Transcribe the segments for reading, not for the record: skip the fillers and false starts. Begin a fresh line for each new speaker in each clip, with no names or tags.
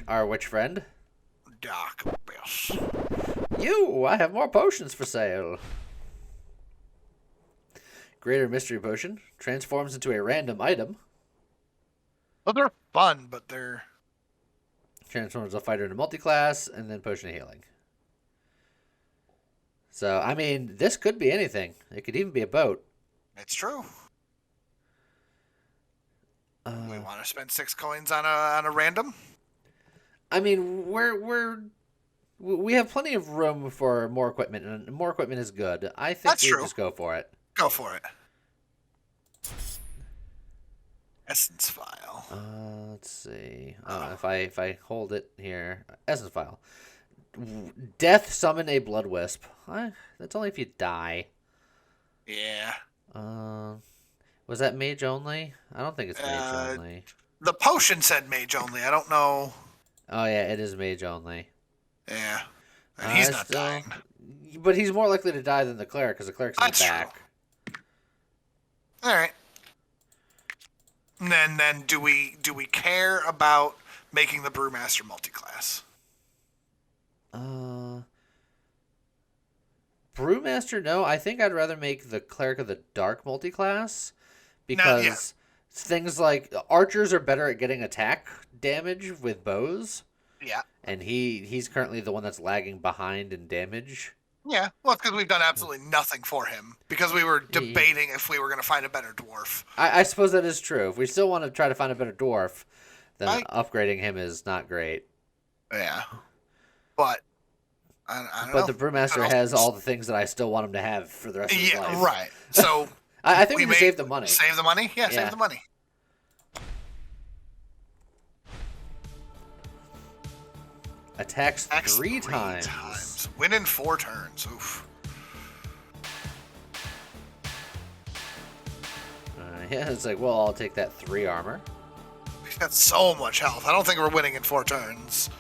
our witch friend.
Dark abyss.
I have more potions for sale. Greater mystery potion transforms into a random item.
Well, they're fun, but they're
Transforms a fighter into multi-class, and then potion of healing. So, I mean, this could be anything. It could even be a boat.
It's true. We want to spend 6 coins on a random?
I mean, we have plenty of room for more equipment, and more equipment is good. I think
That's
we
true.
just go for it.
Go for it. Essence file.
Let's see. If I hold it here, essence file. Death summon a blood wisp. That's only if you die.
Yeah.
Was that mage only? I don't think it's mage only.
The potion said mage only. I don't know.
Oh yeah, it is mage only.
Yeah. And he's not dying.
But he's more likely to die than the cleric, because the cleric's in the back.
True. All right. And then do we care about making the brewmaster multi-class?
Brewmaster, no. I think I'd rather make the cleric of the dark multi-class, because things like archers are better at getting attack damage with bows.
Yeah.
And he's currently the one that's lagging behind in damage.
Yeah, well, it's because we've done absolutely nothing for him. Because we were debating if we were going to find a better dwarf.
I suppose that is true. If we still want to try to find a better dwarf, then upgrading him is not great.
Yeah. But, I don't know.
But the brewmaster has all the things that I still want him to have for the rest of his life.
Yeah, right. So,
I think we can save the money.
Save the money? Yeah, save the money.
Attacks three times.
Win in 4 turns. Oof.
Yeah, it's like, well, I'll take that 3 armor.
We've got so much health. I don't think we're winning in 4 turns.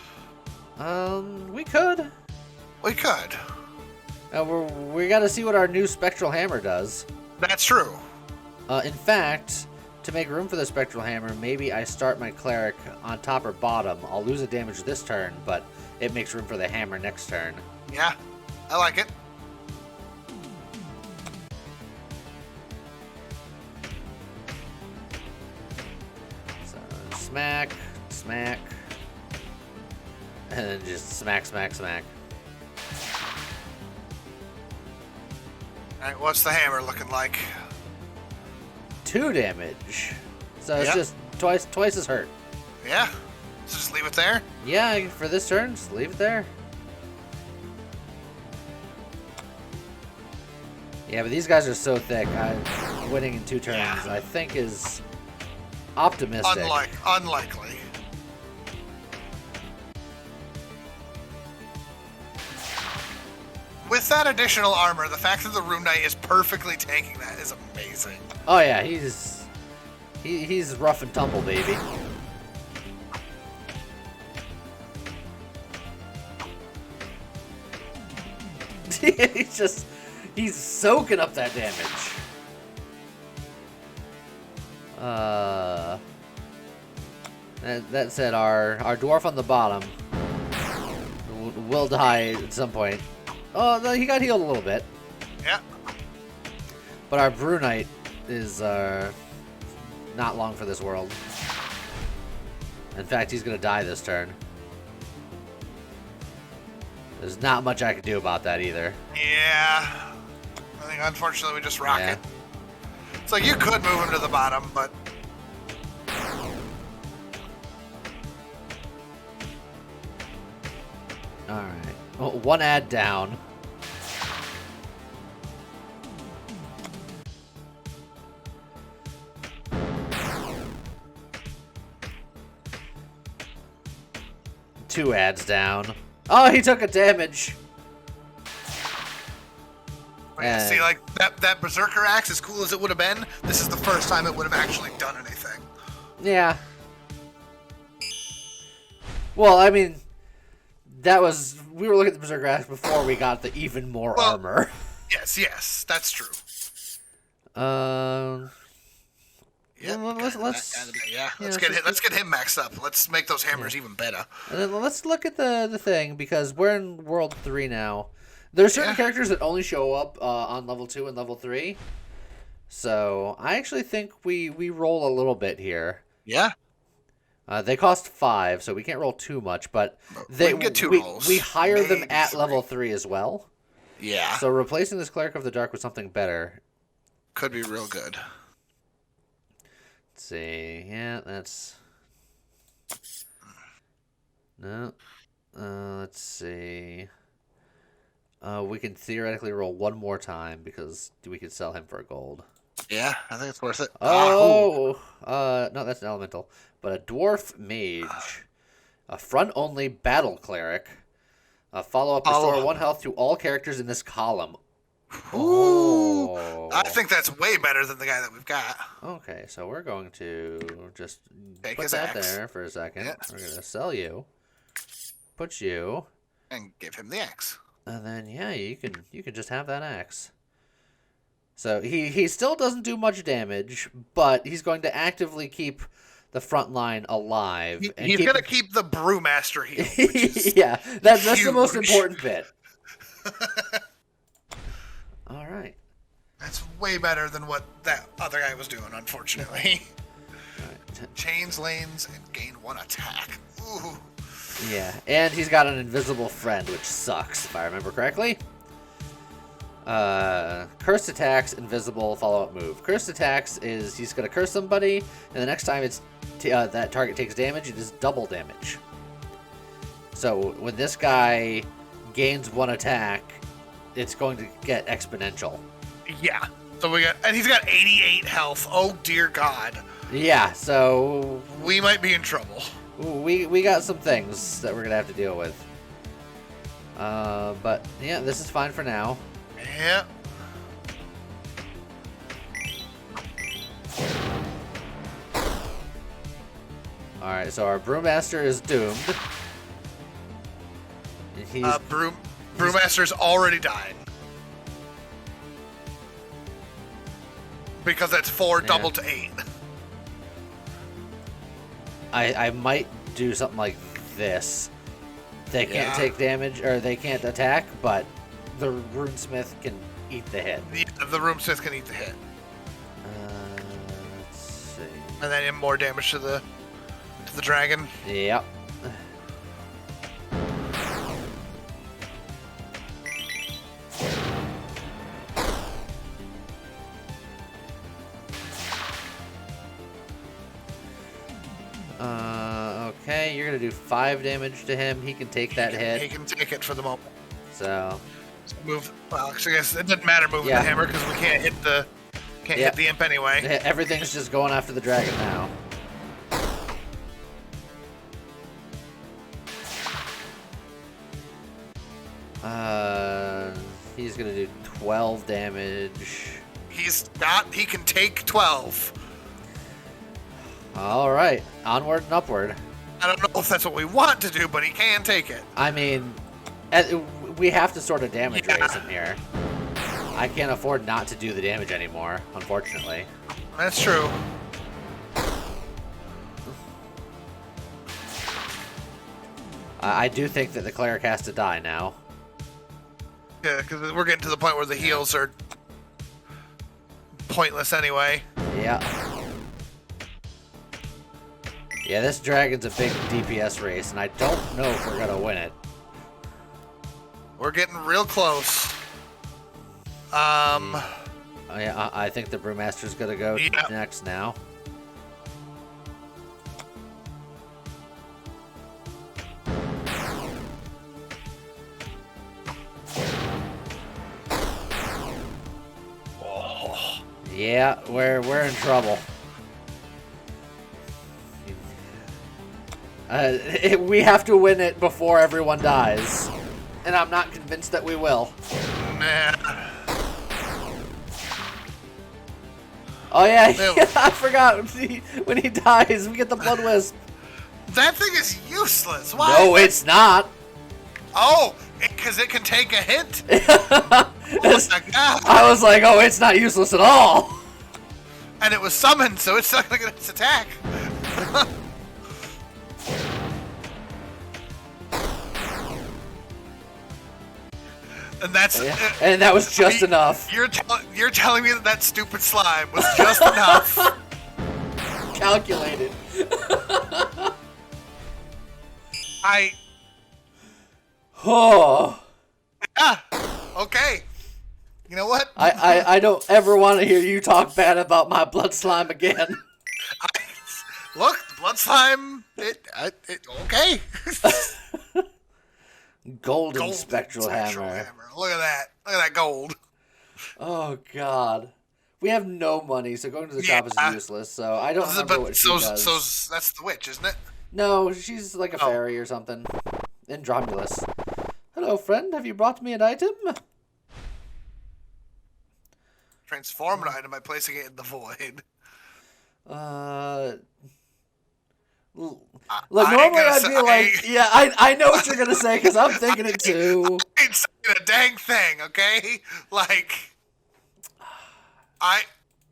We could.
We could.
We got to see what our new spectral hammer does.
That's true.
In fact, to make room for the spectral hammer, maybe I start my cleric on top or bottom. I'll lose a damage this turn, but it makes room for the hammer next turn.
Yeah, I like it.
So, smack, smack, and then just smack, smack, smack.
Alright, what's the hammer looking like?
2 damage. So it's just twice as hurt.
Yeah? So just leave it there?
Yeah, for this turn, just leave it there. Yeah, but these guys are so thick. Winning in 2 turns, I think, is optimistic.
Unlikely. With that additional armor, the fact that the Rune Knight is perfectly tanking that is amazing.
Oh yeah, he's rough and tumble, baby. he's soaking up that damage. That said, our dwarf on the bottom will die at some point. Oh, no, he got healed a little bit.
Yeah.
But our Brew Knight is not long for this world. In fact, he's going to die this turn. There's not much I can do about that either.
Yeah. I think, unfortunately, we just rock it. It's like you could move him to the bottom, but...
Alright. Well, 1 ad down. Two ads down. Oh, he took a damage.
See, like, that Berserker Axe, as cool as it would have been, this is the first time it would have actually done anything.
Yeah. Well, I mean, we were looking at the Berserker Axe before we got the even more armor.
Yes, that's true. Yeah,
let's
let's get him maxed up. Let's make those hammers even better.
And then let's look at the thing, because we're in World 3 now. There's certain characters that only show up on level 2 and level 3. So I actually think we roll a little bit here.
Yeah.
They cost 5, so we can't roll too much, but
we can get 2 rolls.
We hire them at level 3 as well.
Yeah.
So replacing this Cleric of the Dark with something better
could be real good.
Let's see. Yeah, that's... No. Let's see. We can theoretically roll one more time because we could sell him for a gold.
Yeah, I think it's worth it.
Oh! No, that's an elemental. But a Dwarf Mage. A front-only battle Cleric. Follow-up, restore 1 health to all characters in this column.
Ooh,
Oh.
I think that's way better than the guy that we've got.
Okay, so we're going to just
Take
put
his
that
axe.
there for a second.
Yeah.
We're going to sell you. Put you.
And give him the axe.
And then, yeah, you can just have that axe. So he still doesn't do much damage, but he's going to actively keep the front line alive.
He's going to keep the Brewmaster healed.
Yeah, that's the most important bit. All right.
That's way better than what that other guy was doing, unfortunately.
Right.
Chains lanes and gain 1 attack. Ooh.
Yeah, and he's got an invisible friend, which sucks, if I remember correctly. Cursed attacks, invisible, follow-up move. Cursed attacks is he's going to curse somebody, and the next time it's that target takes damage, it is double damage. So when this guy gains 1 attack, it's going to get exponential.
Yeah. So and he's got 88 health. Oh dear God.
Yeah, so
we might be in trouble.
We got some things that we're gonna have to deal with. But yeah, this is fine for now.
Yeah.
All right, so our Brewmaster is doomed.
Brewmaster's already died. Because that's 4 doubled to 8.
I might do something like this. They can't take damage, or they can't attack, but the Runesmith can eat the hit.
Yeah, the Runesmith can eat the hit.
Let's see.
And then more damage to the dragon.
Yep. Okay, you're gonna do 5 damage to him. He can take that hit.
He can take it for the moment.
So
move. Well, I guess it doesn't matter moving the hammer because we can't hit the hit the imp anyway.
Everything's just going after the dragon now. He's gonna do 12 damage.
He can take 12.
All right, onward and upward.
I don't know if that's what we want to do, but he can take it.
I mean, we have to sort of damage raise him here. I can't afford not to do the damage anymore, unfortunately.
That's true.
I do think that the cleric has to die now.
Yeah, because we're getting to the point where the heals are pointless anyway.
Yeah. Yeah, this dragon's a big DPS race, and I don't know if we're gonna win it.
We're getting real close.
Yeah, I think the Brewmaster's gonna go next now.
Oh.
Yeah, we're in trouble. We have to win it before everyone dies, and I'm not convinced that we will.
Nah.
Oh yeah, I forgot. When he dies, we get the Blood Wisp.
That thing is useless. Why?
No, it's not.
Oh, because it can take a hit. Oh my God.
I was like, oh, it's not useless at all.
And it was summoned, so it's not going to get its attack. And that's
and that was just enough.
You're telling me that stupid slime was just enough.
Calculated. Oh.
Yeah. Okay. You know what?
I don't ever want to hear you talk bad about my blood slime again.
Look, the blood slime. Okay.
Golden spectral hammer.
Look at that. Look at that gold.
Oh God. We have no money, so going to the shop is useless. So I don't remember what she does.
So that's the witch, isn't it?
No, she's like a fairy or something. Andromulus. Hello, friend. Have you brought me an item?
Transform an item by placing it in the void.
Look, normally I'd be like, yeah, I know what you're gonna say because I'm thinking it too.
I ain't saying a dang thing, okay? Like,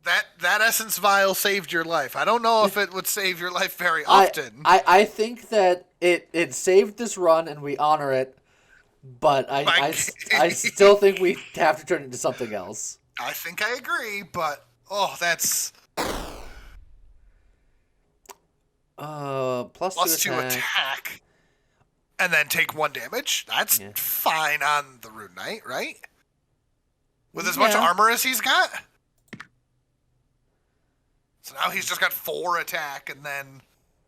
that essence vial saved your life. I don't know if it would save your life very often.
I think that it saved this run and we honor it, but I still think we have to turn it into something else.
I think I agree, but that's
plus two
attack, and then take 1 damage. That's fine on the Rune Knight, right? With as much armor as he's got. So now he's just got 4 attack, and then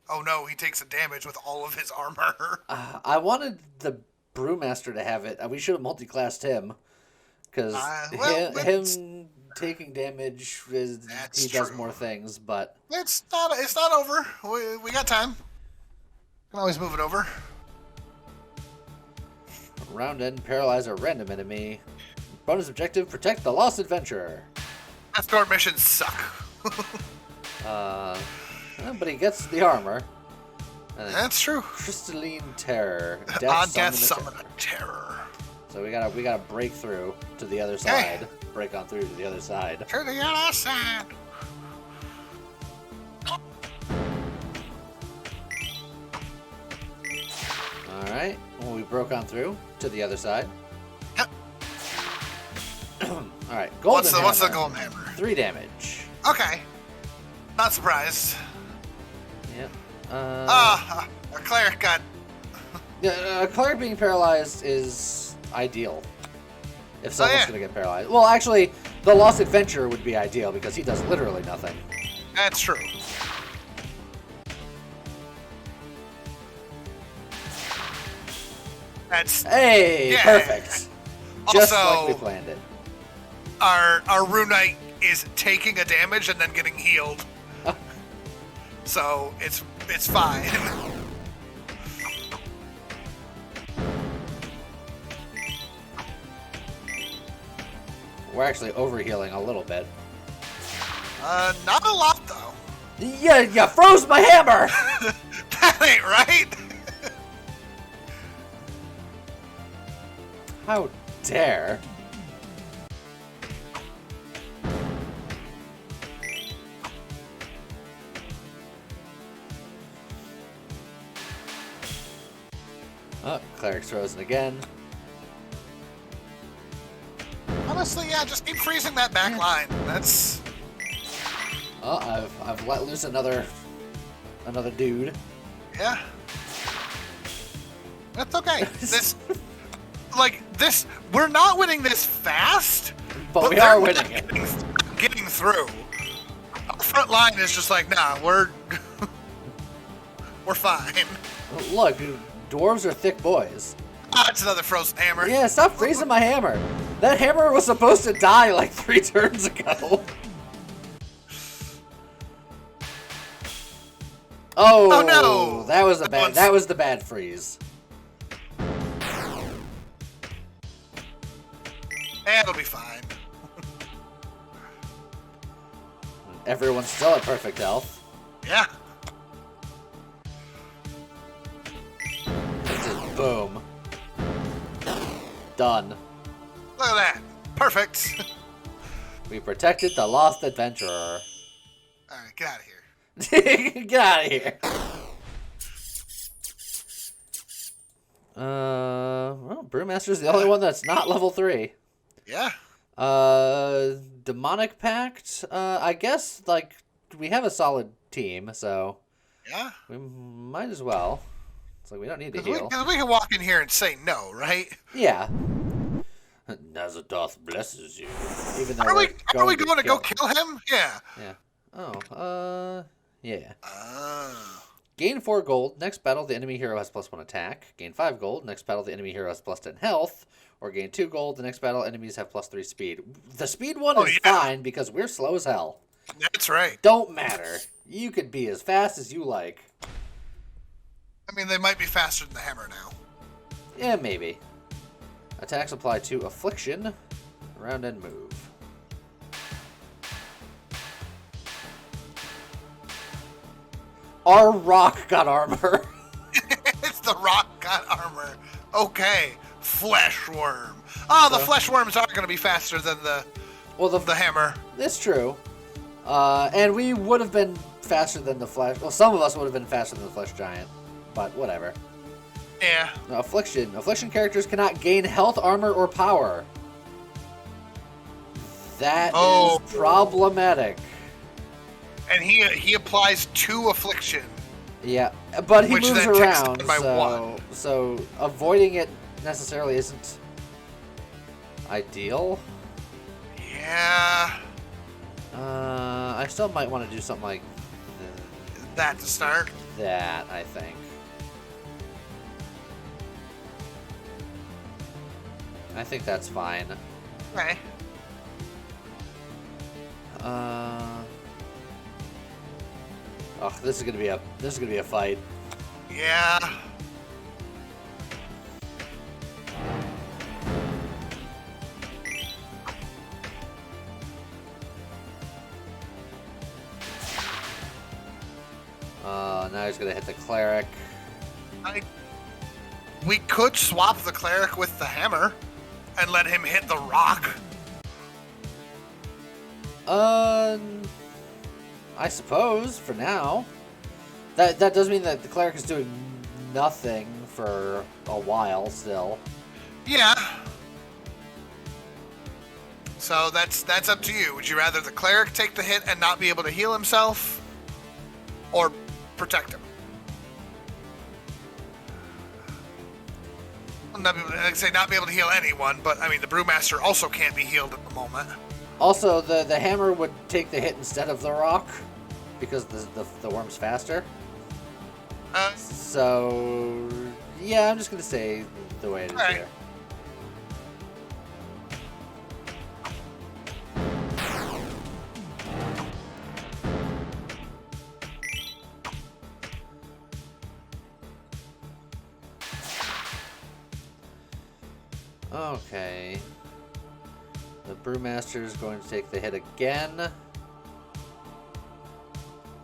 oh no, he takes a damage with all of his armor.
I wanted the Brewmaster to have it. We should have multi-classed him. Because him taking damage he does more things, but
it's not over. We got time. Can always move it over.
Round end, paralyze a random enemy. Bonus objective: protect the lost adventurer.
Escort missions suck.
But he gets the armor.
That's true.
Crystalline terror.
Death summon a terror.
So we gotta break through to the other side. Break on through to the other side.
To the other side.
All right. Well, we broke on through to the other side.
Yep.
All right. Golden hammer.
What's the golden hammer?
3 damage.
Okay. Not surprised.
Yep.
A cleric got.
Yeah, a cleric being paralyzed is ideal. If someone's gonna get paralyzed. Well, actually, the Lost Adventurer would be ideal because he does literally nothing.
That's true.
Perfect. Just
also,
like we planned it.
Our Rune Knight is taking a damage and then getting healed. So it's fine.
We're actually overhealing a little bit.
Not a lot though.
Yeah, you froze my hammer!
That ain't right!
How dare. Oh, cleric's frozen again.
Honestly, yeah, just keep freezing that back line. That's.
Oh, I've let loose another dude.
Yeah. That's okay. We're not winning this fast,
but we are winning it.
Getting through. Our front line is just like, nah, we're fine.
Look, dwarves are thick boys.
It's another frozen hammer.
Yeah, stop freezing my hammer. That hammer was supposed to die like 3 turns ago. Oh no! That was the bad freeze.
It'll be fine.
Everyone's still at perfect health.
Yeah.
Just boom. Done.
Look at that. Perfect.
We protected the lost adventurer.
Get out of here.
Get out of here. Well, Brewmaster's the only one that's not level 3.
Yeah.
Demonic Pact. I guess like we have a solid team, so
Yeah.
we might as well. It's like we don't need to heal.
Because we can walk in here and say no, right?
Yeah. Nazadoth blesses you. Even though
Are we going to go
kill
kill him? Yeah.
Yeah. Oh. Yeah.
Oh.
Gain 4 gold. Next battle, the enemy hero has +1 attack. Gain 5 gold. Next battle, the enemy hero has +10 health. Or gain 2 gold. The next battle, enemies have +3 speed. The speed one is fine because we're slow as hell.
That's right.
Don't matter. You could be as fast as you like.
I mean, they might be faster than the hammer now.
Yeah, maybe. Attacks apply to Affliction. Round and move. Our rock got armor.
It's the rock got armor. Okay. Flesh worm. Oh, the flesh worms are going to be faster than the hammer.
That's true. And we would have been faster than the flesh. Well, some of us would have been faster than the flesh giant. But whatever.
Yeah.
Affliction. Affliction characters cannot gain health, armor, or power. That is problematic.
And he applies 2 affliction.
Yeah, but he
Which
moves
then takes
around,
down by 1.
so avoiding it necessarily isn't ideal.
Yeah.
I still might want to do something like
That to start.
that, I think. I think that's fine.
Okay.
Oh, this is gonna be a fight.
Yeah.
Now he's gonna hit the cleric.
We could swap the cleric with the hammer and let him hit the rock.
I suppose for now. That does mean that the cleric is doing nothing for a while still.
Yeah. So that's up to you. Would you rather the cleric take the hit and not be able to heal himself, or protect him? Well, I'd say not be able to heal anyone, but I mean the brewmaster also can't be healed at the moment.
Also, the hammer would take the hit instead of the rock because the worm's faster. So yeah, I'm just gonna say the way it is here. Okay. The brewmaster is going to take the hit again.
How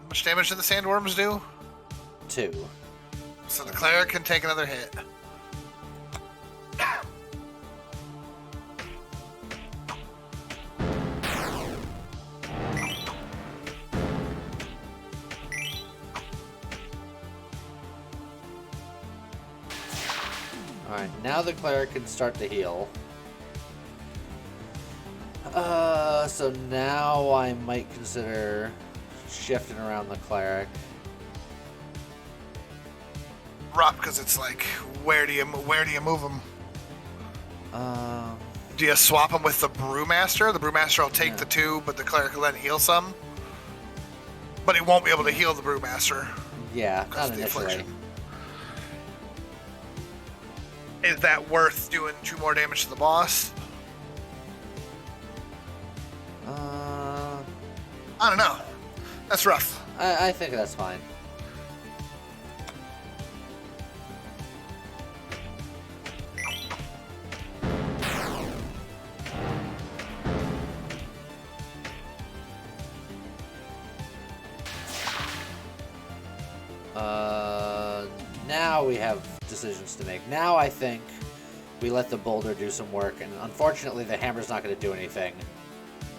much damage do the sandworms do?
2.
So the cleric can take another hit.
Alright, now the cleric can start to heal. So now I might consider shifting around the cleric.
Rough, because it's like, where do you move him? Do you swap him with the brewmaster? The brewmaster will take the 2, but the cleric will then heal some. But he won't be able to heal the brewmaster.
Yeah, not initially.
Is that worth doing 2 more damage to the boss? I don't know. That's rough.
I think that's fine. Now we have decisions to make. Now I think we let the boulder do some work, and unfortunately the hammer's not going to do anything.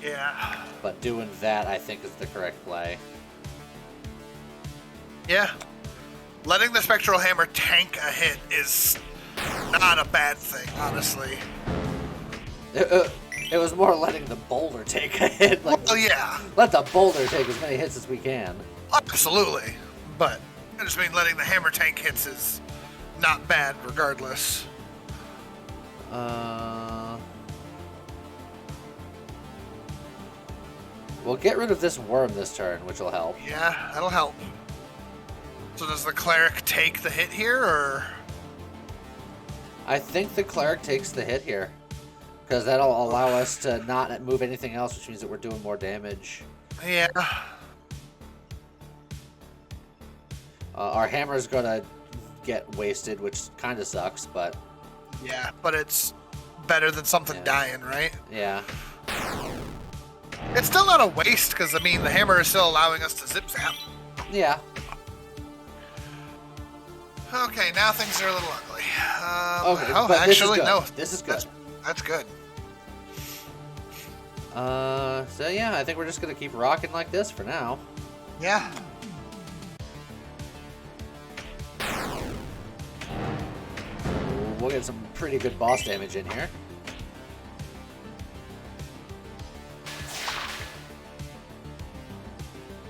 Yeah.
But doing that, I think, is the correct play.
Yeah. Letting the Spectral Hammer tank a hit is not a bad thing, honestly.
It was more letting the boulder take a hit. Like,
Well, yeah.
let the boulder take as many hits as we can.
Absolutely. But I just mean letting the hammer tank hits is not bad regardless.
We'll get rid of this worm this turn, which will help.
Yeah, that'll help. So does the cleric take the hit here, or?
I think the cleric takes the hit here. Because that'll allow us to not move anything else, which means that we're doing more damage.
Yeah.
Our hammer's gonna get wasted, which kind of sucks, but...
Yeah, but it's better than something dying, right?
Yeah.
It's still not a waste, because, I mean, the hammer is still allowing us to zip-zap.
Yeah.
Okay, now things are a little ugly.
Okay,
oh,
but
actually,
this is good.
no.
This is good.
That's good.
So yeah, I think we're just gonna keep rocking like this for now.
Yeah.
We'll get some pretty good boss damage in here.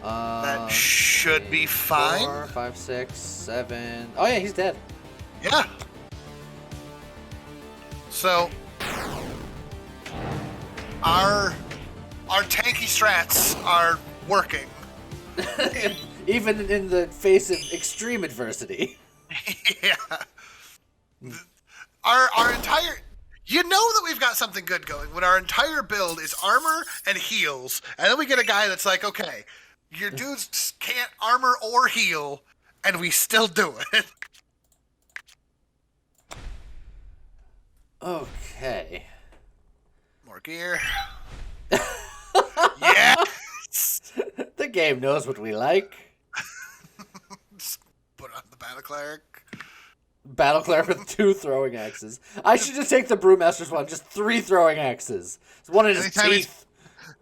That should be fine.
4, 5, 6, 7. Oh yeah, he's dead.
Yeah. So our tanky strats are working.
Even in the face of extreme adversity.
Yeah. Our entire... You know that we've got something good going when our entire build is armor and heals, and then we get a guy that's like, okay, your dudes can't armor or heal, and we still do it.
Okay.
More gear. Yeah.
The game knows what we like.
Just put on the battle cleric.
Battle cleric with 2 throwing axes. I should just take the brewmaster's one, just 3 throwing axes. It's one in his teeth.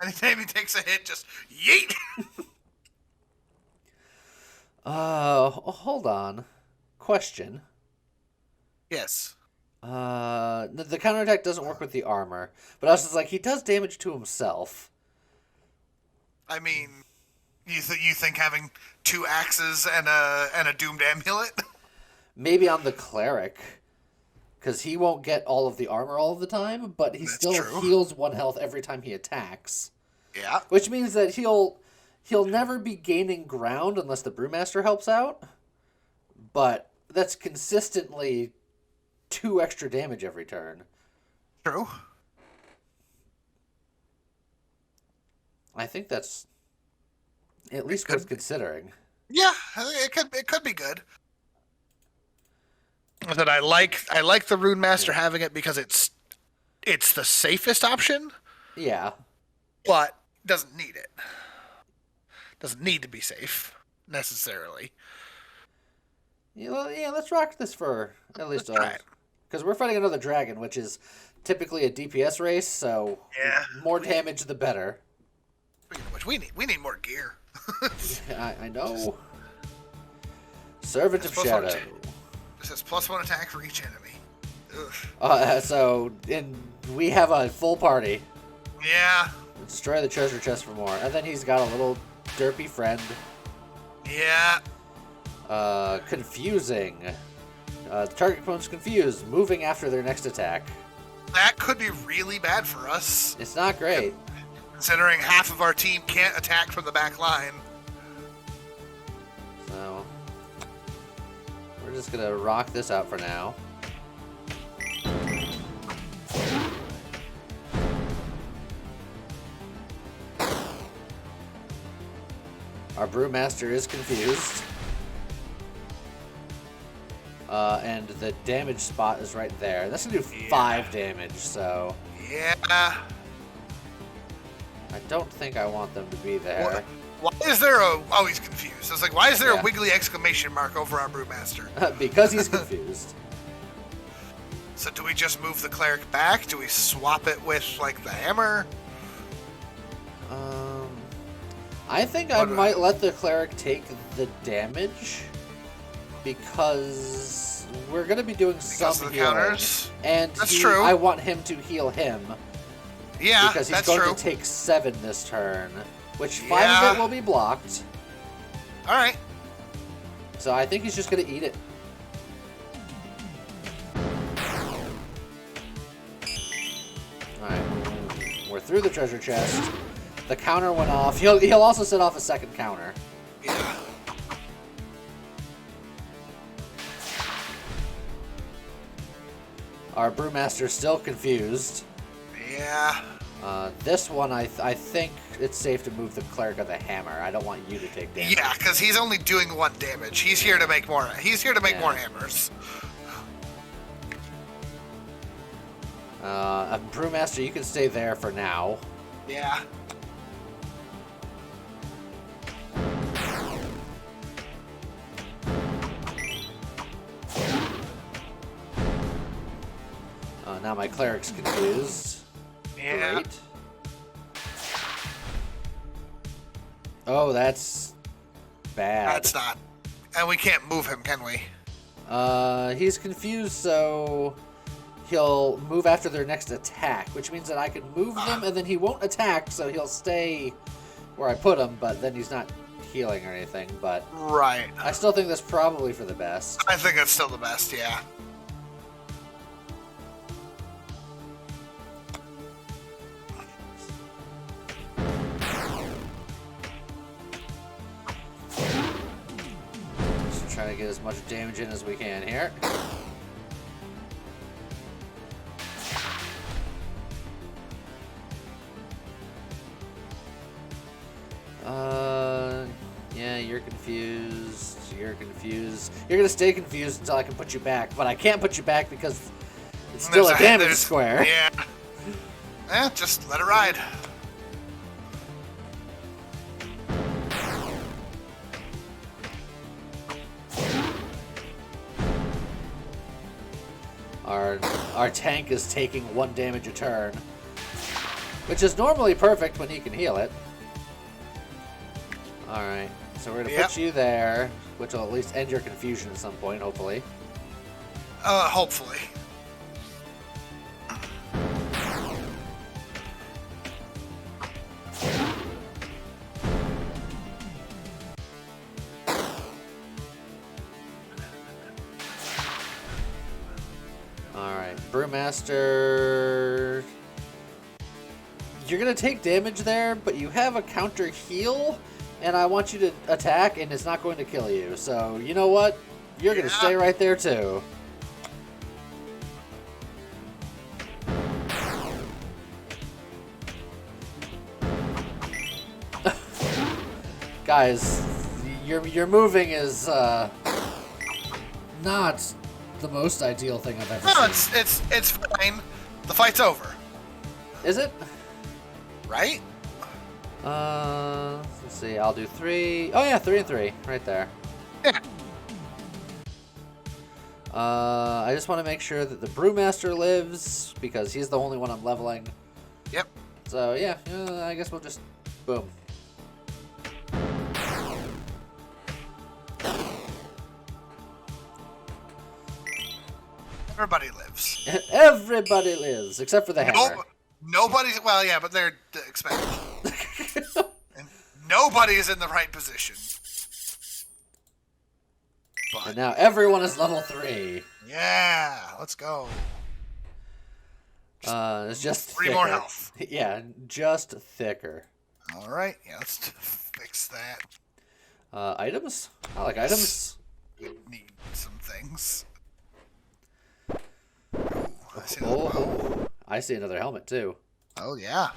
Anytime he takes a hit, just yeet.
Hold on. Question.
Yes.
The counterattack doesn't work with the armor, but I was just like, he does damage to himself.
I mean, you think having 2 axes and a doomed amulet?
Maybe on the cleric, because he won't get all of the armor all of the time, but he still heals 1 health every time he attacks.
Yeah.
Which means that he'll never be gaining ground unless the brewmaster helps out. But that's consistently 2 extra damage every turn.
True.
I think that's at least worth considering.
Yeah, it could be good. But I like the Rune Master having it because it's the safest option.
Yeah.
But doesn't need it. Doesn't need to be safe necessarily.
Yeah, well, let's rock this for at least because we're fighting another dragon, which is typically a DPS race, so more damage the better.
Speaking of which, we need more gear.
I know. Servant of Shadow.
It says +1 attack for each enemy.
We have a full party.
Yeah.
Destroy the treasure chest for more. And then he's got a little derpy friend.
Yeah.
Confusing. The target opponent's confused, moving after their next attack.
That could be really bad for us.
It's not great.
Considering half of our team can't attack from the back line.
So, we're just going to rock this out for now. Our brewmaster is confused. And the damage spot is right there. That's going to do 5 damage, so...
Yeah.
I don't think I want them to be there.
Why is there a... Oh, he's confused. I was like, why is there a wiggly exclamation mark over our brewmaster?
Because he's confused.
So do we just move the cleric back? Do we swap it with, like, the hammer?
I think I might let the cleric take the damage because we're going to be doing some healing.
Counters.
And
that's true.
I want him to heal him.
Yeah,
because he's going to take 7 this turn, which 5 of it will be blocked.
All right.
So I think he's just going to eat it. All right, we're through the treasure chest. The counter went off. He'll also set off a second counter.
Yeah.
Our brewmaster's still confused.
Yeah.
This one, I think it's safe to move the cleric of the hammer. I don't want you to take damage.
Yeah, because he's only doing 1 damage. He's here to make more. He's here to make more hammers.
Brewmaster, you can stay there for now.
Yeah.
Now my cleric's confused.
Yeah.
Great. Oh, that's bad.
That's not. And we can't move him, can we?
He's confused, so he'll move after their next attack, which means that I can move them, and then he won't attack, so he'll stay where I put him, but then he's not healing or anything, but...
Right.
I still think that's probably for the best.
I think that's still the best, yeah.
Try to get as much damage in as we can here. Yeah, you're confused. You're confused. You're gonna stay confused until I can put you back, but I can't put you back because it's still a damage square.
Yeah. Eh, just let it ride.
Our tank is taking 1 damage a turn, which is normally perfect when he can heal it. Alright, so we're going to put you there, which will at least end your confusion at some point, hopefully.
Hopefully.
Alright, Brewmaster... You're going to take damage there, but you have a counter heal, and I want you to attack, and it's not going to kill you. So, you know what? You're going to stay right there, too. Guys, your moving is not the most ideal thing I've ever seen.
No, it's fine. The fight's over.
Is it?
Right?
Let's see. I'll do 3. Oh yeah, 3 and 3, right there.
Yeah.
I just want to make sure that the Brewmaster lives because he's the only one I'm leveling.
Yep.
So yeah, I guess we'll just boom.
Everybody lives.
Everybody lives except for the hammer.
Nobody's. Well, yeah, but they're expendable. And nobody is in the right position. But,
and now everyone is level 3.
Yeah, let's go.
It's just
3
thicker.
more health.
Yeah, just thicker.
All right, yeah, let's fix that.
Items? I like items.
We need some things.
I see another helmet too.
Oh yeah.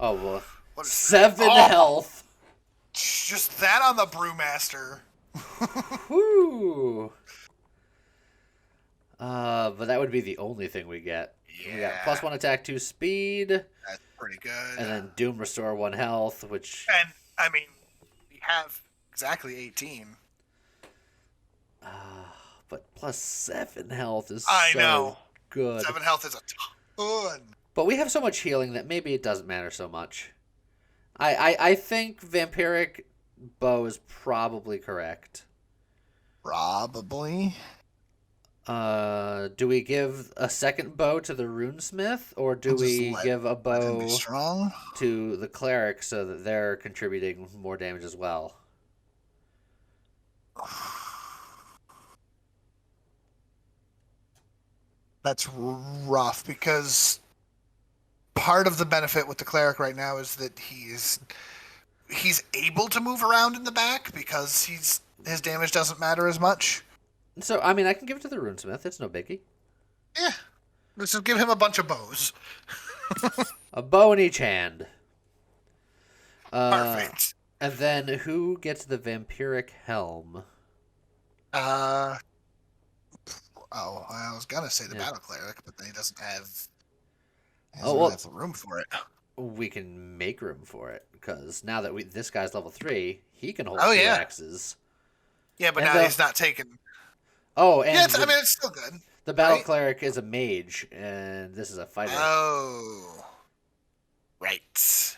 Oh well.
What is
7 health.
Just that on the Brewmaster.
Woo. But that would be the only thing we get.
Yeah.
We got +1 attack, 2 speed.
That's pretty good.
And then Doom Restore 1 health, which.
And I mean, we have exactly 18.
But +7 health is
I
so
know.
good.
7 health is a ton.
But we have so much healing that maybe it doesn't matter so much. I think vampiric bow is probably correct.
Probably.
Do we give a second bow to the runesmith, or do we give a
Let him
bow
be strong.
to the cleric so that they're contributing more damage as well?
That's rough because part of the benefit with the cleric right now is that he's able to move around in the back because his damage doesn't matter as much.
So, I mean, I can give it to the runesmith. It's no biggie.
Yeah. Let's just give him a bunch of bows.
A bow in each hand.
Perfect.
And then who gets the vampiric helm?
I was gonna say the battle cleric, but then he doesn't have the room for it.
We can make room for it because now that this guy's level 3, he can hold 2
yeah.
axes.
Yeah, but now he's not taking.
Oh, and
yeah, it's still good.
The battle cleric is a mage, and this is a fighter.
Oh, right.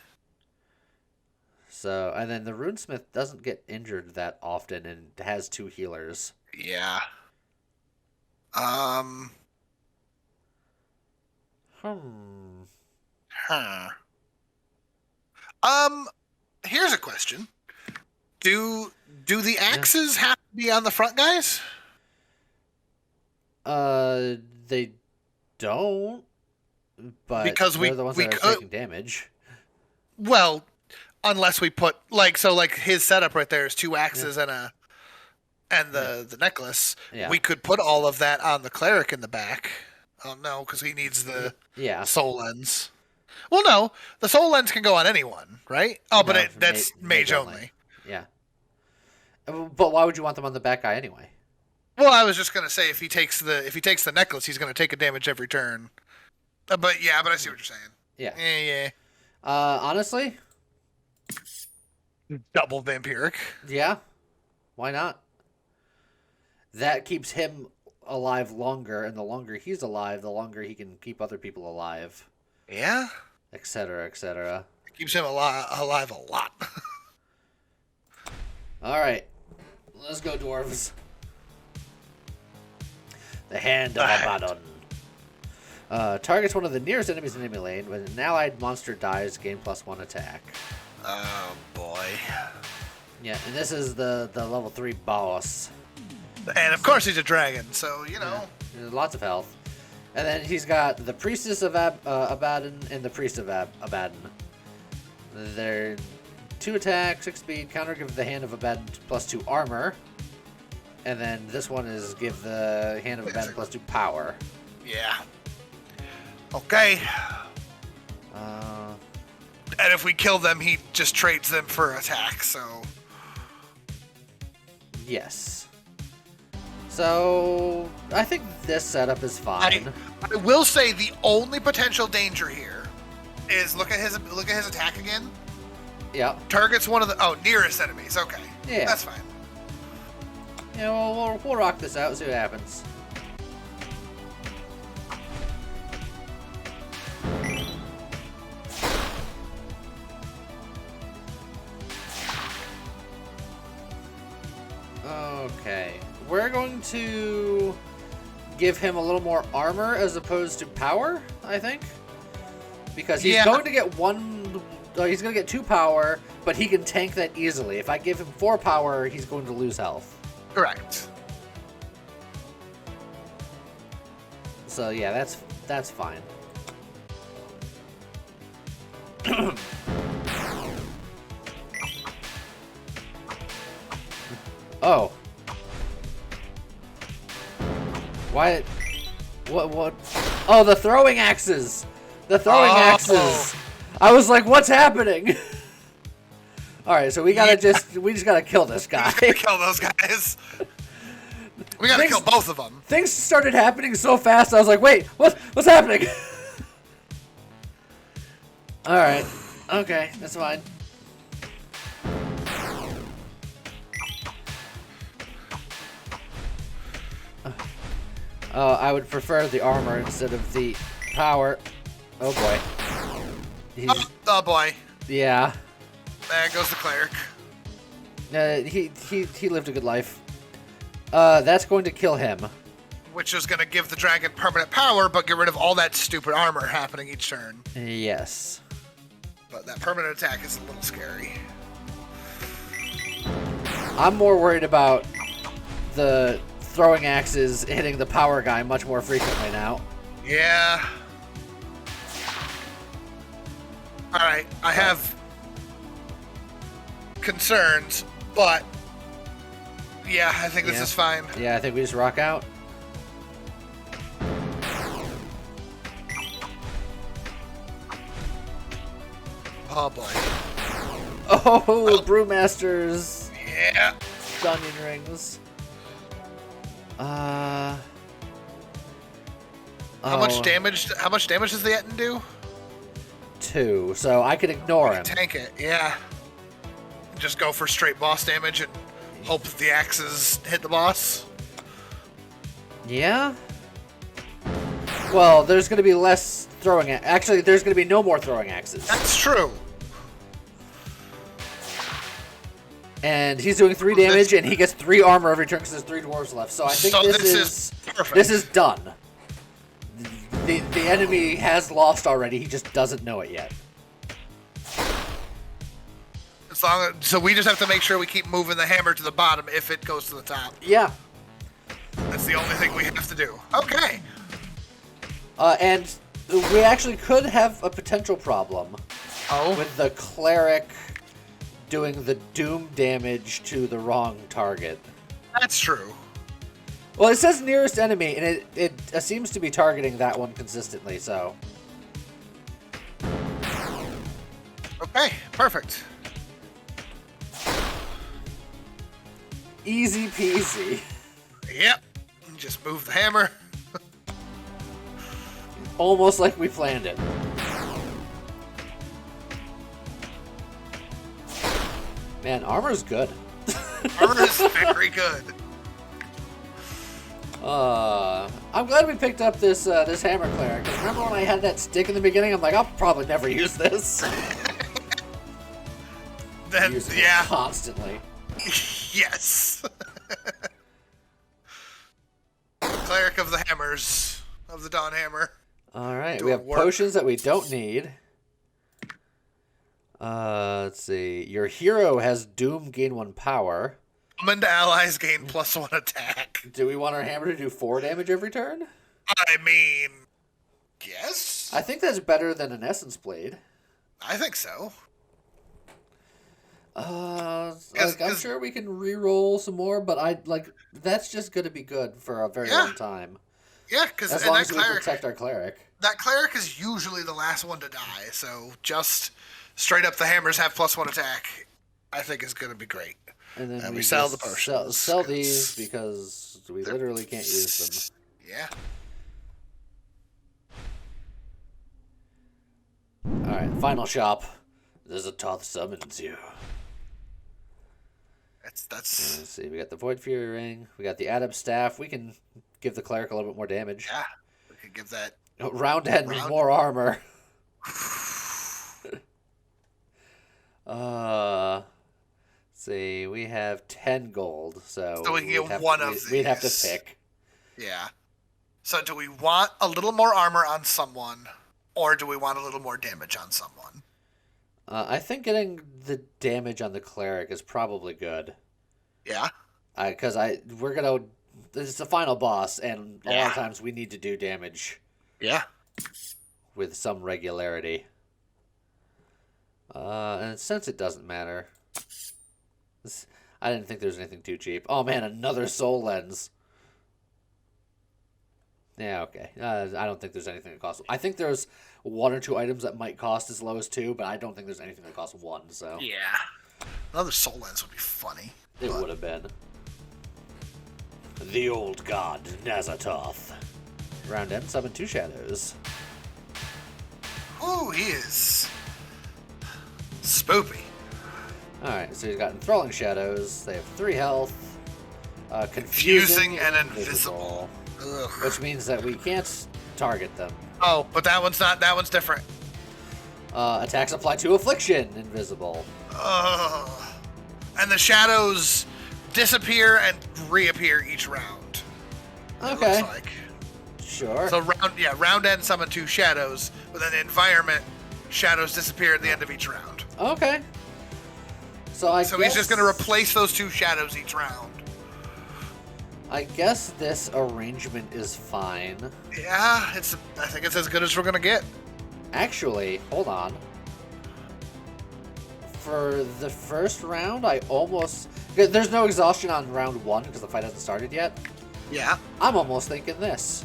So, and then the runesmith doesn't get injured that often and has 2 healers.
Yeah. Here's a question. Do the axes have to be on the front guys?
They don't. But
because
they're the ones that are taking damage.
Well, unless we put like his setup right there is 2 axes and the necklace. Yeah. We could put all of that on the cleric in the back. Oh no, because he needs the soul lens. Well, no, the soul lens can go on anyone, right? Oh, but that's mage only.
Yeah. But why would you want them on the back guy anyway?
Well, I was just gonna say if he takes the necklace, he's gonna take a damage every turn. But I see what you're saying.
Yeah.
Yeah.
Honestly,
double vampiric.
Yeah. Why not? That keeps him alive longer, and the longer he's alive, the longer he can keep other people alive.
Yeah.
Etc. Etc.
Keeps him alive a lot.
All right, let's go, dwarves. The Hand of Abaddon. Targets one of the nearest enemies in enemy lane. When an allied monster dies, gain +1 attack.
Oh boy.
Yeah, and this is the level 3 boss.
And of course he's a dragon, so you know.
Yeah, lots of health. And then he's got the Priestess of Abaddon and the Priest of Abaddon. They're 2 attack, 6 speed, counter give the Hand of Abaddon +2 armor. And then this one is give the Hand of Abaddon +2 power.
Yeah. Okay. And if we kill them, he just trades them for attack, so.
Yes. So, I think this setup is fine.
I will say the only potential danger here is look at his attack again.
Yeah.
Targets one of the nearest enemies. Okay.
Yeah.
That's fine.
Yeah, well, we'll rock this out and see what happens. Okay. We're going to give him a little more armor as opposed to power, I think. Because he's going to get he's going to get 2 power, but he can tank that easily. If I give him 4 power, he's going to lose health.
Correct.
So yeah, that's fine. Oh. Why? What? Oh, the throwing axes! The throwing axes! I was like, what's happening? Alright, so we just gotta kill this guy.
We gotta kill those guys. We gotta kill both of them.
Things started happening so fast, I was like, wait, what's happening? Alright. Okay, that's fine. I would prefer the armor instead of the power. Oh boy.
Oh boy.
Yeah.
There goes the cleric.
He lived a good life. That's going to kill him.
Which is going to give the dragon permanent power, but get rid of all that stupid armor happening each turn.
Yes.
But that permanent attack is a little scary.
I'm more worried about the throwing axes hitting the power guy much more frequently now.
Yeah. Alright, I have concerns, but yeah, I think this is fine.
Yeah, I think we just rock out.
Oh boy.
Oh, Brewmasters.
Yeah.
Onion rings.
How much damage? How much damage does the Etten do?
2, so I could ignore him.
Tank it, yeah. Just go for straight boss damage and hope that the axes hit the boss.
Yeah. Well, there's going to be less throwing. Actually, there's going to be no more throwing axes.
That's true.
And he's doing 3 damage, and he gets 3 armor every turn because there's 3 dwarves left. So I think this is
perfect.
This is done. The enemy has lost already. He just doesn't know it yet.
So we just have to make sure we keep moving the hammer to the bottom if it goes to the top.
Yeah.
That's the only thing we have to do. Okay.
And we actually could have a potential problem.
Oh.
With the cleric doing the doom damage to the wrong target.
That's true.
Well, it says nearest enemy, and it seems to be targeting that one consistently, so.
Okay, perfect.
Easy peasy.
Yep. Just move the hammer.
Almost like we planned it. Man, armor's good.
Armor is very good.
I'm glad we picked up this this hammer cleric. 'Cause remember when I had that stick in the beginning? I'm like, I'll probably never use this.
Then
Use it
yeah.
constantly.
Yes. Cleric of the hammers, of the Dawn Hammer.
All right,
Do
we
it
have
work?
potions that we don't need. Let's see. Your hero has Doom gain 1 power.
Summoned allies gain +1 attack.
Do we want our hammer to do 4 damage every turn?
I mean, yes.
I think that's better than an Essence Blade.
I think so.
I'm sure we can re-roll some more, but that's just going to be good for a very long time.
Yeah, because
as long as we protect our cleric.
That cleric is usually the last one to die, so just straight up the hammers have +1 attack. I think is going to be great.
And then
we sell the potions.
Sell these because we literally can't use them.
Yeah.
All right, final shop. Zatoth summons you.
That's.
Let's see. We got the Void Fury Ring. We got the Adept Staff. We can give the cleric a little bit more damage.
Yeah, we could give that.
Round end with more armor. Let's see. We have 10 gold, so
we can get one of these.
We'd have to pick.
Yeah. So do we want a little more armor on someone, or do we want a little more damage on someone?
I think getting the damage on the cleric is probably good.
Yeah.
Because this is the final boss, and a lot of times we need to do damage.
Yeah.
With some regularity. And since it doesn't matter, I didn't think there was anything too cheap. Oh man, another soul lens. Yeah, okay. I don't think there's anything that costs. I think there's 1 or 2 items that might cost as low as 2, but I don't think there's anything that costs 1. So
yeah, another soul lens would be funny.
It would have been. The old god Nazatoth. Round end, summon 2 shadows.
Ooh, he is spoopy.
Alright, so he's got enthralling shadows. They have 3 health.
Confusing and invisible. Ugh.
Which means that we can't target them.
Oh, but that one's not. That one's different.
Attacks apply to affliction, invisible.
And the shadows disappear and reappear each round.
Okay.
It looks like.
Sure.
So round end summon 2 shadows, but then the environment shadows disappear at the end of each round.
Okay. So he's
just going to replace those 2 shadows each round.
I guess this arrangement is fine.
Yeah, I think it's as good as we're going to get.
Actually, hold on. For the first round, I almost... There's no exhaustion on round 1 because the fight hasn't started yet.
Yeah.
I'm almost thinking this.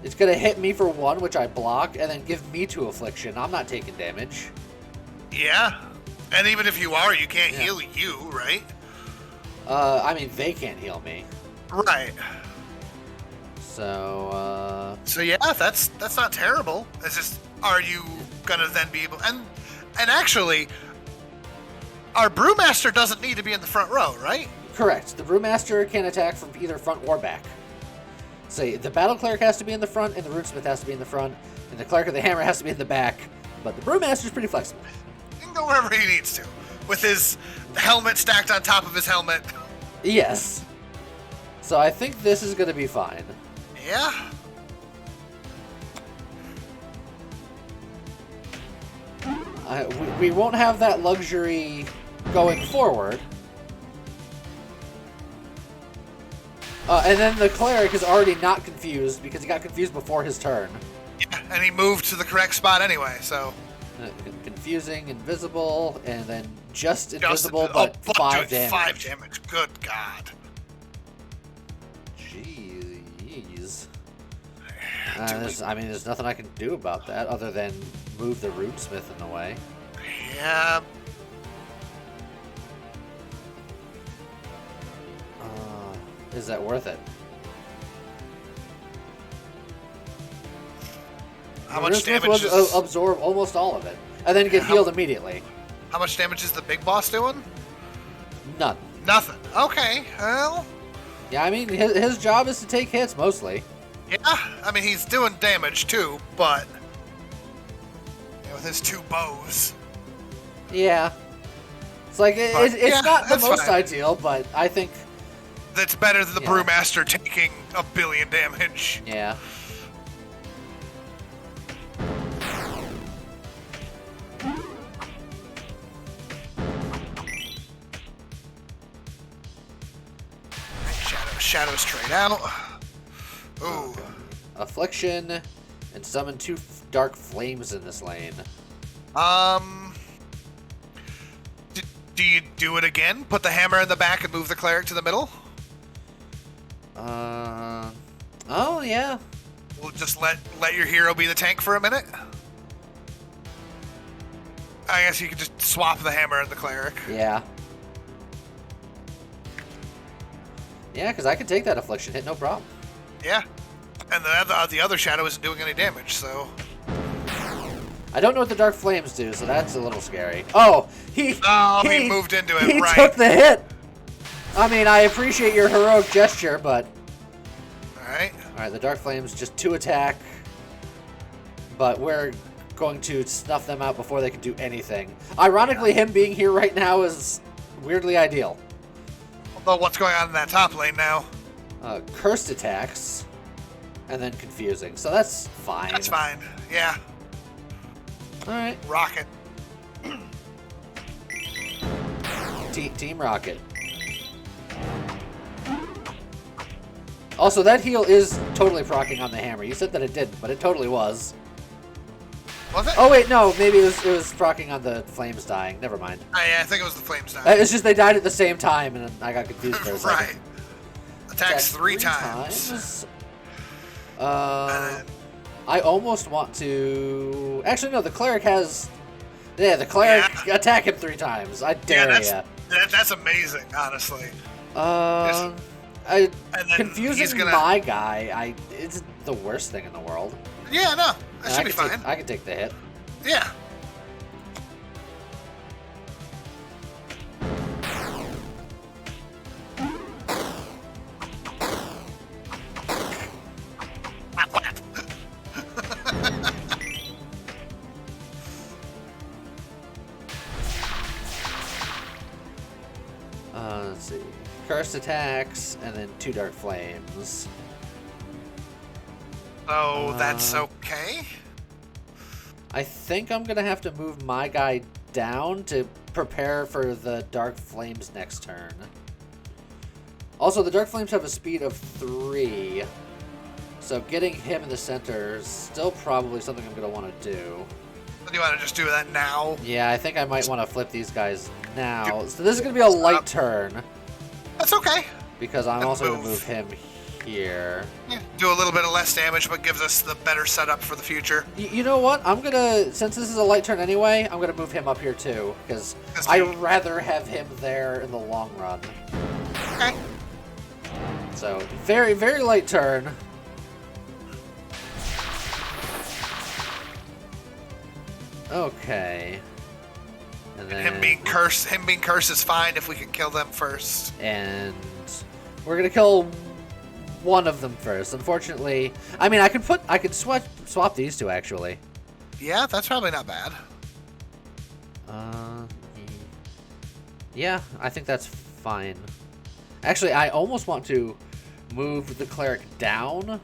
It's going to hit me for 1, which I block, and then give me 2 affliction. I'm not taking damage.
Yeah. And even if you are, you can't heal you, right?
I mean, they can't heal me.
Right.
So,
So yeah, that's not terrible. It's just, are you gonna then be able... And actually, our Brewmaster doesn't need to be in the front row, right?
Correct. The Brewmaster can attack from either front or back. So the Battle Cleric has to be in the front, and the Runesmith has to be in the front, and the Cleric of the Hammer has to be in the back. But the Brewmaster's pretty flexible.
He can go wherever he needs to, with his helmet stacked on top of his helmet.
Yes. So I think this is going to be fine.
Yeah.
We won't have that luxury going forward. And then the Cleric is already not confused because he got confused before his turn.
Yeah, and he moved to the correct spot anyway, so...
Confusing, invisible, and then just invisible, but 5 damage.
5 damage, good God.
Jeez. There's nothing I can do about that other than move the Runesmith in the way.
Yeah.
Is that worth it?
How much damage
was absorb almost all of it, and then get healed immediately.
How much damage is the big boss doing?
None.
Nothing. Okay, well...
Yeah, I mean, his job is to take hits, mostly.
Yeah, I mean, he's doing damage, too, but... with his 2 bows.
Yeah. It's like, it's not the most ideal, but I think...
That's better than the Brewmaster taking 1 billion damage.
Yeah.
Shadow straight out. Ooh.
Affliction, and summon 2 dark flames in this lane.
Do you do it again? Put the hammer in the back and move the cleric to the middle?
Oh, yeah.
We'll just let your hero be the tank for a minute? I guess you could just swap the hammer and the cleric.
Yeah. Yeah, because I can take that affliction hit, no problem.
Yeah. And the other shadow isn't doing any damage, so...
I don't know what the Dark Flames do, so that's a little scary. Oh, he
moved into it,
he
right.
He took the hit! I mean, I appreciate your heroic gesture, but... Alright, the Dark Flames just 2 attack. But we're going to snuff them out before they can do anything. Ironically, him being here right now is weirdly ideal.
Although, what's going on in that top lane now?
Cursed attacks, and then confusing. So that's fine.
That's fine, yeah.
Alright.
Rocket.
Team Rocket. Also, that heal is totally proccing on the hammer. You said that it didn't, but it totally was.
Was it?
Oh wait, no, maybe it was proccing on the flames dying. Never mind.
Yeah, I think it was the flames dying.
It's just they died at the same time, and I got confused for a second.
Right. Attacks 3 times.
I almost want to... Actually, no, the cleric has... Yeah, the cleric attack him 3 times. I dare ya.
That's amazing, honestly.
Confusing my guy, it's the worst thing in the world.
Yeah, no, that should be fine.
I can take the hit.
Yeah.
cursed attacks, and then 2 dark flames.
Oh, that's okay.
I think I'm gonna have to move my guy down to prepare for the dark flames next turn. Also, the dark flames have a speed of 3, so getting him in the center is still probably something I'm gonna want to do.
Do you want to just do that now?
Yeah, I think I might want to flip these guys now. So this is gonna be a light turn.
That's okay.
Because I'm also gonna move him here.
Yeah, do a little bit of less damage, but gives us the better setup for the future.
You know what? I'm gonna, since this is a light turn anyway, I'm gonna move him up here too, because I'd rather have him there in the long run.
Okay.
So, very, very light turn. Okay. And then
him being cursed is fine if we can kill them first.
And we're gonna kill one of them first. Unfortunately, I mean, I could swap these two actually.
Yeah, that's probably not bad.
Yeah, I think that's fine. Actually, I almost want to move the cleric down.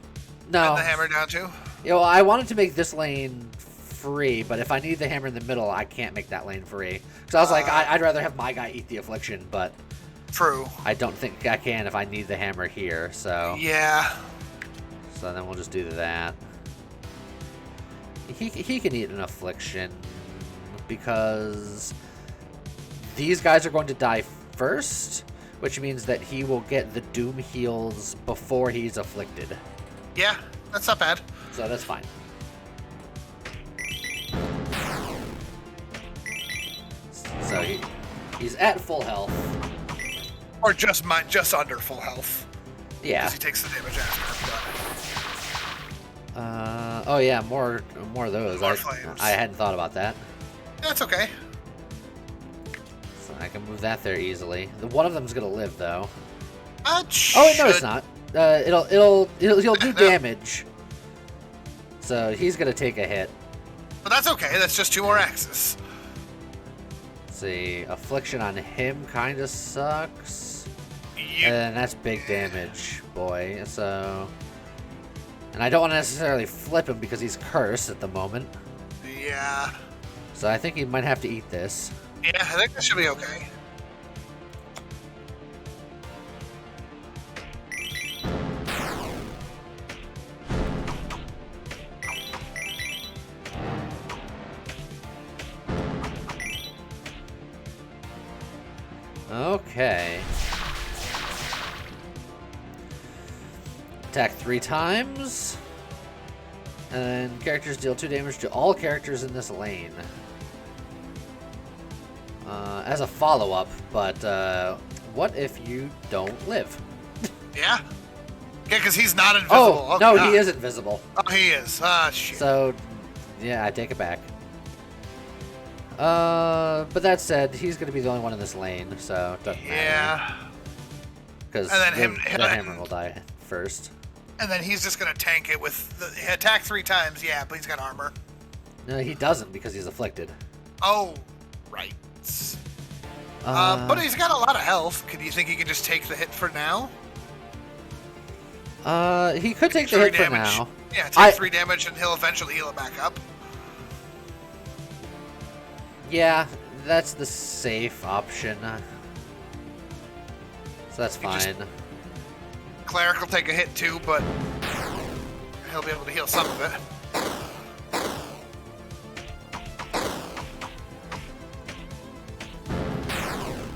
No.
And the hammer down too?
You know, I wanted to make this lane free, but if I need the hammer in the middle, I can't make that lane free. Because I was like, I'd rather have my guy eat the affliction, but
true.
I don't think I can if I need the hammer here, so.
Yeah.
So then we'll just do that. He can eat an affliction because these guys are going to die first, which means that he will get the doom heals before he's afflicted.
Yeah, that's not bad.
So that's fine. So he's at full health.
Or just under full health.
Yeah.
Because he takes the damage after.
Oh yeah, more of those.
More flames.
I hadn't thought about that.
That's okay.
So I can move that there easily. One of them's gonna live though.
Oh
wait, no, it's not. He'll do damage. So he's gonna take a hit.
But that's okay. That's just 2 more axes.
Let's see, affliction on him kind of sucks.
Yep.
And that's big damage, boy. So, and I don't want to necessarily flip him because he's cursed at the moment.
Yeah.
So I think he might have to eat this.
Yeah, I think that should be okay.
Okay. Attack 3 times. And characters deal 2 damage to all characters in this lane. As a follow-up, but what if you don't live?
Yeah? Yeah, because he's not invisible.
Oh, no, he is invisible.
Oh, he is. Ah, shit.
So, yeah, I take it back. But that said, he's going to be the only one in this lane, so it doesn't matter.
Yeah.
Because the hammer will die first.
And then he's just going to tank it with the attack 3 times, yeah, but he's got armor.
No, he doesn't because he's afflicted.
Oh, right. But he's got a lot of health. Do you think he can just take the hit for now?
He could take the hit for now.
Yeah, take 3 damage and he'll eventually heal it back up.
Yeah, that's the safe option. So that's fine.
Cleric will take a hit too, but he'll be able to heal some of it.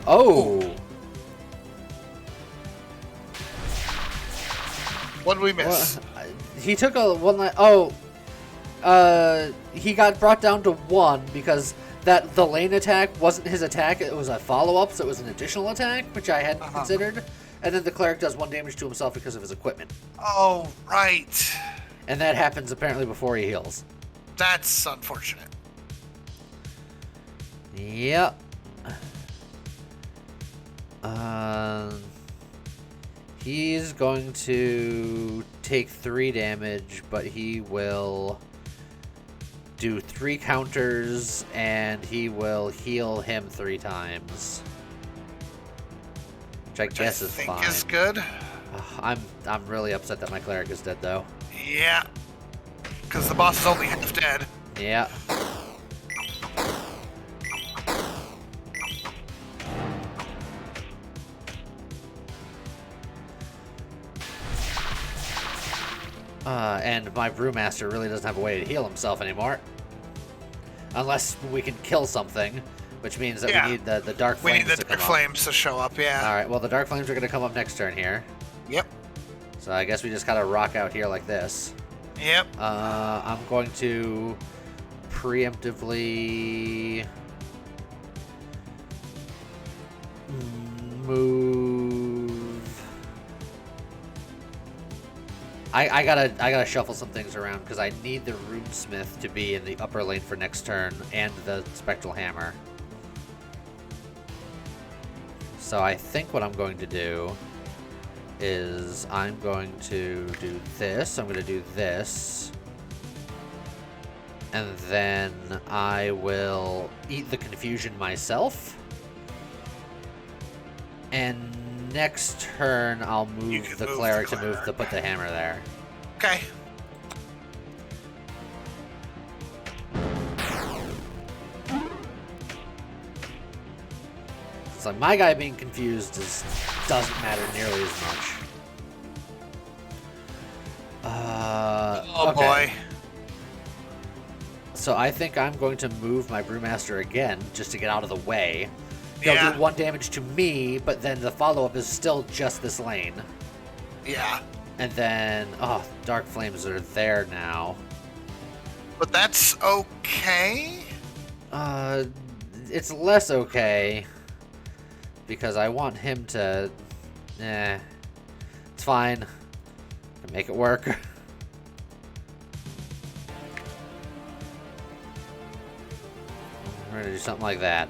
Oh!
What did we miss?
Well, he took a one. He got brought down to 1 because the lane attack wasn't his attack. It was a follow-up, so it was an additional attack, which I hadn't considered. And then the cleric does 1 damage to himself because of his equipment.
Oh, right.
And that happens apparently before he heals.
That's unfortunate.
Yep. He's going to take 3 damage, but he will do 3 counters, and he will heal him 3 times. which I guess is fine.
Is good.
I'm really upset that my cleric is dead though.
Yeah, because the boss is only half dead.
Yeah. And my brewmaster really doesn't have a way to heal himself anymore. Unless we can kill something, which means that we need the dark flames.
We need the dark flames to show up, yeah.
Alright, well the dark flames are going to come up next turn here.
Yep.
So I guess we just gotta rock out here like this.
Yep.
I'm going to preemptively move. I gotta shuffle some things around because I need the runesmith to be in the upper lane for next turn and the spectral hammer. So I think what I'm going to do is I'm going to do this. I'm going to do this. And then I will eat the confusion myself. And next turn I'll move the cleric to put the hammer there.
Okay.
It's like my guy being confused doesn't matter nearly as much.
Oh boy.
So I think I'm going to move my brewmaster again just to get out of the way. They'll do 1 damage to me, but then the follow-up is still just this lane.
Yeah.
And then, dark flames are there now.
But that's okay?
It's less okay. Because I want him to... it's fine. I can make it work. We're gonna do something like that.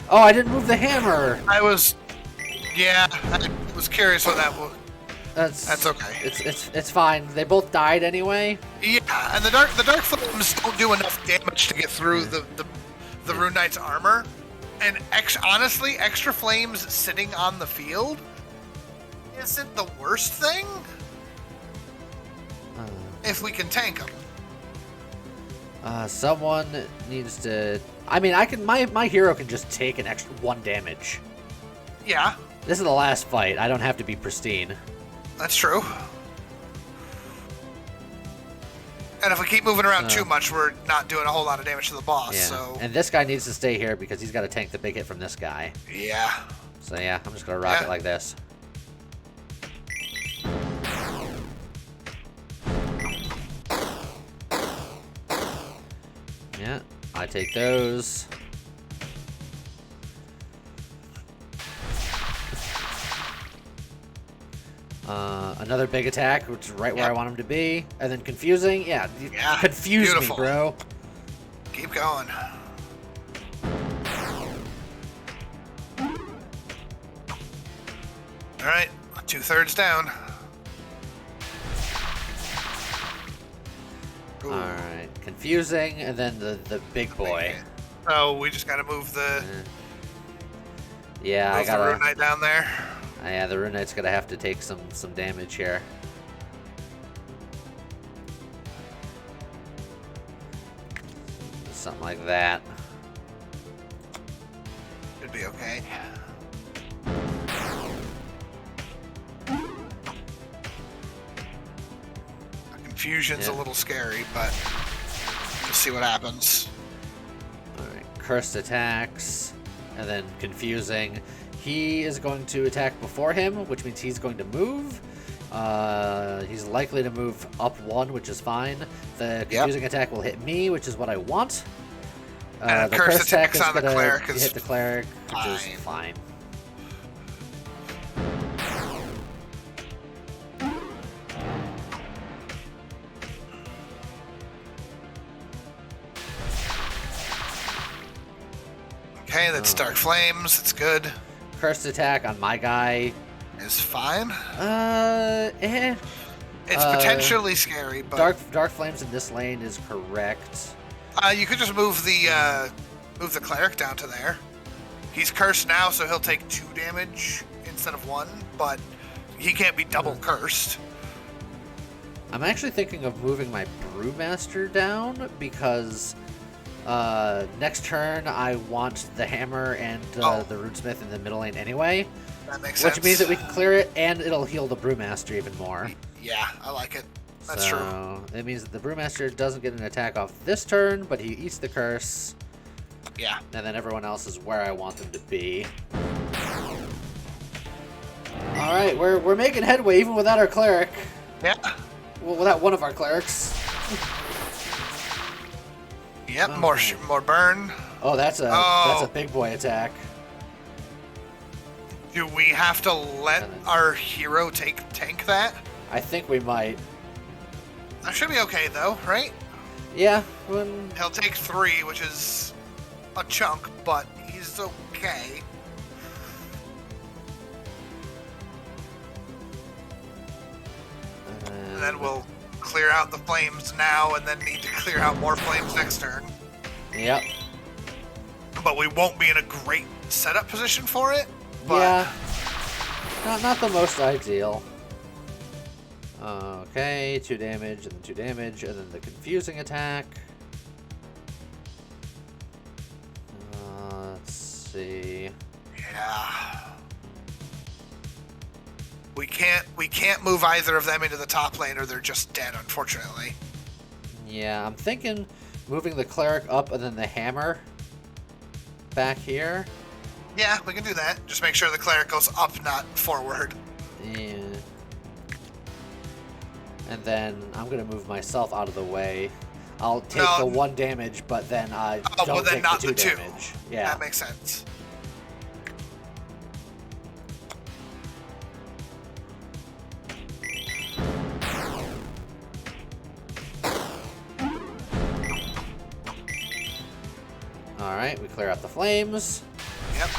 Oh, I didn't move the hammer!
I was curious what that was. That's okay.
It's fine. They both died anyway.
Yeah, and the dark flames don't do enough damage to get through the Rune Knight's armor. And honestly, extra flames sitting on the field isn't the worst thing if we can tank them.
Someone needs to. I mean, I can. My hero can just take an extra 1 damage.
Yeah.
This is the last fight. I don't have to be pristine.
That's true. And if we keep moving around too much, we're not doing a whole lot of damage to the boss.
Yeah.
So.
And this guy needs to stay here because he's got to tank the big hit from this guy.
Yeah.
So yeah, I'm just gonna rock it like this. Yeah, I take those. Another big attack, which is right where I want him to be. And then confusing. Yeah, confuse me, bro.
Keep going. Alright, 2/3 down.
Alright, confusing, and then the big boy.
Oh, we just gotta move the...
Yeah, I gotta...
the Rune Knight down there.
Yeah, the Rune Knight's gonna have to take some damage here. Something like that.
Should be okay. Confusion's a little scary, but we'll see what happens.
Alright, cursed attacks, and then confusing. He is going to attack before him, which means he's going to move. He's likely to move up 1, which is fine. The confusing attack will hit me, which is what I want. The cursed attack is going to hit the cleric, which is fine.
Okay, that's Dark Flames. It's good.
Cursed attack on my guy
is fine.
It's
potentially scary, but
dark flames in this lane is correct.
You could just move the cleric down to there. He's cursed now, so he'll take 2 damage instead of 1, but he can't be double cursed.
I'm actually thinking of moving my Brewmaster down because next turn I want the hammer and the Rootsmith in the middle lane anyway.
That makes sense.
Which means that we can clear it and it'll heal the Brewmaster even more.
Yeah, I like it. That's true.
It means that the Brewmaster doesn't get an attack off this turn, but he eats the curse.
Yeah.
And then everyone else is where I want them to be. Alright, we're making headway even without our cleric.
Yeah.
Well, without one of our clerics.
Yep, more burn.
Oh, that's a big boy attack.
Do we have to let our hero tank that?
I think we might.
That should be okay though, right?
Yeah.
He'll take 3, which is a chunk, but he's okay. And then we'll clear out the flames now, and then need to clear out more flames next turn.
Yep.
But we won't be in a great setup position for it. But
yeah. Not the most ideal. Okay, 2 damage, and then 2 damage, and then the confusing attack. Let's see.
Yeah. We can't move either of them into the top lane, or they're just dead, unfortunately.
Yeah, I'm thinking moving the cleric up and then the hammer back here.
Yeah, we can do that. Just make sure the cleric goes up, not forward.
Yeah. And then I'm going to move myself out of the way. I'll take the 1 damage, but then I don't take the 2 damage. Yeah.
That makes sense.
Alright, we clear out the flames.
Yep.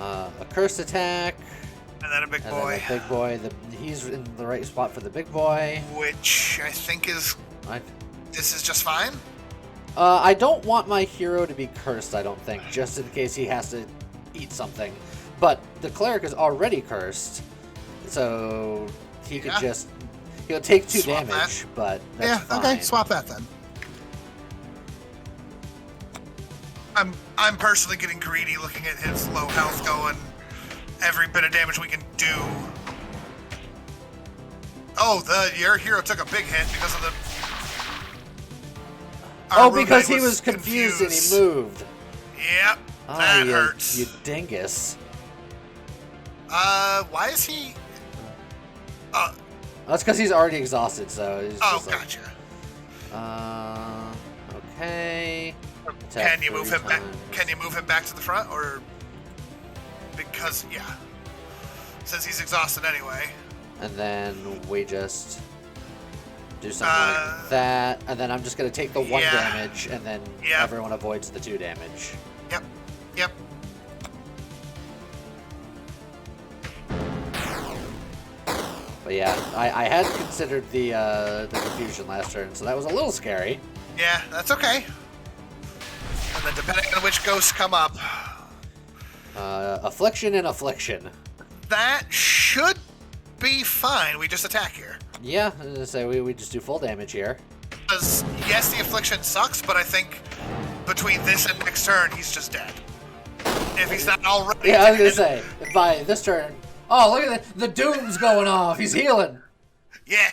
A curse attack.
And then a big boy.
And then a big boy. He's in the right spot for the big boy.
Which I think is... This is just fine?
I don't want my hero to be cursed, I don't think, just in case he has to eat something. But the cleric is already cursed, so he could just... He'll take 2 damage, but that's fine.
Okay, swap that then. I'm personally getting greedy looking at his low health going every bit of damage we can do. Oh, your hero took a big hit because of the...
because he was confused and he moved.
Yep, that hurts.
You dingus.
Why is he...
That's because he's already exhausted, so he's just
gotcha.
Okay.
Can you move him back? Can you move him back to the front, or because since he's exhausted anyway?
And then we just do something like that, and then I'm just gonna take the 1 damage, and then everyone avoids the 2 damage.
Yep.
But yeah, I had considered the confusion last turn, so that was a little scary.
Yeah, that's okay. And then depending on which ghosts come up.
Affliction and Affliction.
That should be fine. We just attack here.
Yeah, I was gonna say we just do full damage here.
Because, yes, the Affliction sucks, but I think between this and next turn, he's just dead. If he's not already
dead. I was gonna say, by this turn... Oh, look at the doom's going off. He's healing.
Yeah.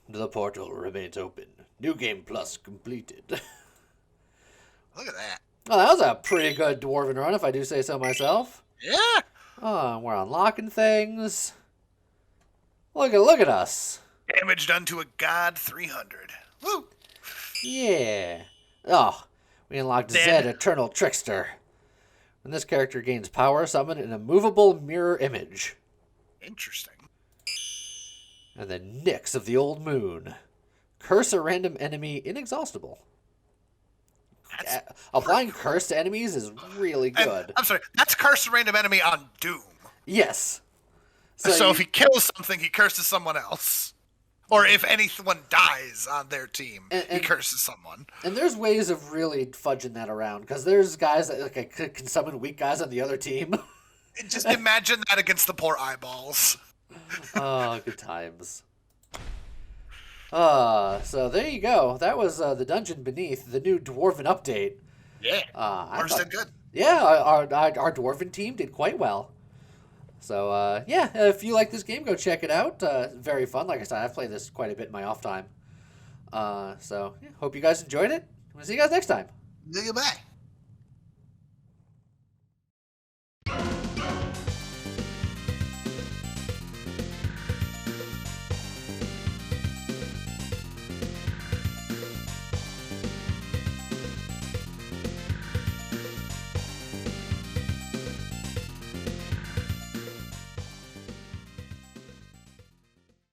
The portal remains open. New game plus completed.
Look at that.
Well, that was a pretty good Dwarven run, if I do say so myself.
Yeah.
Oh, we're unlocking things. Look at us.
Damage done to a god 300. Woo.
Yeah. Oh, we unlocked Zed, Eternal Trickster. When this character gains power, summon an immovable mirror image.
Interesting.
And the Nyx of the Old Moon. Curse a random enemy inexhaustible. Applying curse to enemies is really good.
I'm sorry, that's curse a random enemy on Doom.
Yes.
So if he kills something, he curses someone else. Or if anyone dies on their team,
And
he curses someone.
And there's ways of really fudging that around, because there's guys that can summon weak guys on the other team.
Just imagine that against the poor eyeballs.
Oh, good times. So there you go. That was the Dungeon Beneath, the new Dwarven update.
Yeah,
ours
did good.
Yeah, our Dwarven team did quite well. So, yeah, if you like this game, go check it out. Very fun. Like I said, I've played this quite a bit in my off time. So, yeah, hope you guys enjoyed it. We'll see you guys next time.
Goodbye.